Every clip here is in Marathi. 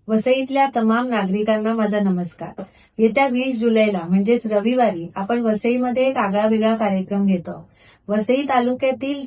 वसईतल्या तमाम नागरिकांना माझा नमस्कार. येत्या 20 जुलैला म्हणजेच रविवारी आपण वसईमध्ये एक आगळावेगळा कार्यक्रम घेतो. वसई तालुक्यातील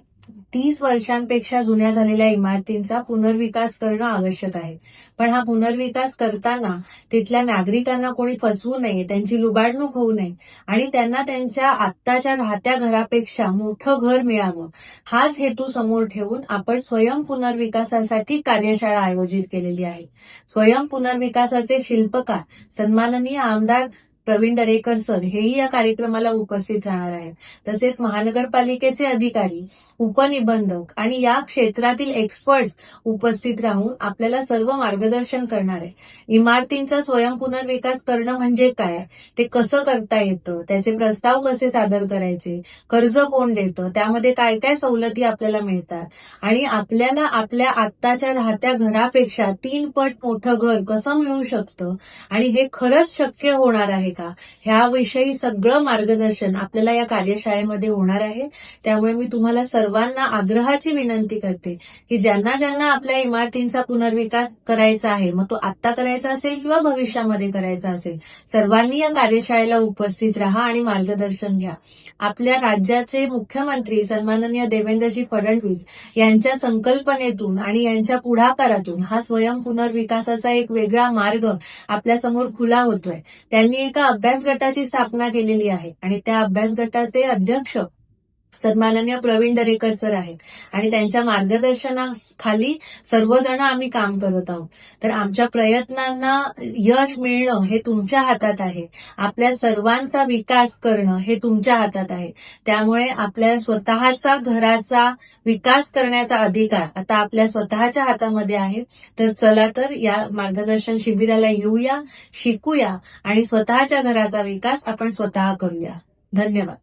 30 वर्षांपेक्षा जुन्या झालेल्या इमारतींचा पुनर्विकास करणं आवश्यक आहे. पण हा पुनर्विकास करताना तिथल्या नागरिकांना कोणी फसवू नये, त्यांची लुबाडणूक होऊ नये आणि त्यांना त्यांच्या आत्ताच्या राहत्या घरापेक्षा मोठं घर मिळावं, हाच हेतू समोर ठेवून आपण स्वयं पुनर्विकासासाठी कार्यशाळा आयोजित केलेली आहे. स्वयं पुनर्विकासाचे शिल्पकार सन्माननीय आमदार प्रवीण दरेकर सर हेही या कार्यक्रमाला उपस्थित राहणार आहेत. तसेच महानगरपालिकेचे अधिकारी, उपनिबंधक आणि या क्षेत्रातील एक्सपर्ट्स उपस्थित राहून आपल्याला सर्व मार्गदर्शन करणार आहे. इमारतींचा स्वयं पुनर्विकास करणं म्हणजे काय, ते कसं करता येतं, त्याचे प्रस्ताव कसे सादर करायचे, कर्ज कोण देतं, त्यामध्ये काय काय सवलती आपल्याला मिळतात आणि आपल्याला आपल्या आत्ताच्या राहत्या घरापेक्षा 3 पट मोठं घर कसं मिळू शकतं आणि हे खरंच शक्य होणार आहे का, ह्याविषयी सगळं मार्गदर्शन आपल्याला या कार्यशाळेमध्ये होणार आहे. त्यामुळे मी तुम्हाला सर्वांना आग्रहाची विनंती करते की ज्यांना ज्यांना आपल्या इमारतींचा पुनर्विकास करायचा आहे, मग तो आत्ता करायचा असेल किंवा भविष्यामध्ये करायचा असेल, सर्वांनी या कार्यशाळेला उपस्थित राहा आणि मार्गदर्शन घ्या. आपल्या राज्याचे मुख्यमंत्री सन्माननीय देवेंद्रजी फडणवीस यांच्या संकल्पनेतून आणि यांच्या पुढाकारातून हा स्वयं पुनर्विकासाचा एक वेगळा मार्ग आपल्यासमोर खुला होतोय. त्यांनी एका अभ्यास गटाची स्थापना केलेली आहे आणि त्या अभ्यास गटाचे अध्यक्ष सन्माननीय प्रवीण दरेकर सर आहेत आणि त्यांच्या मार्गदर्शनाखाली सर्वजण आम्ही काम करत आहोत. तर आमच्या प्रयत्नांना यश मिळणं हे तुमच्या हातात आहे. आपल्या सर्वांचा विकास करणं हे तुमच्या हातात आहे. त्यामुळे आपल्या स्वतःचा घराचा विकास करण्याचा अधिकार आता आपल्या स्वतःच्या हातामध्ये आहे. तर चला तर या मार्गदर्शन शिबिराला येऊया, शिकूया आणि स्वतःच्या घराचा विकास आपण स्वतः करूया. धन्यवाद.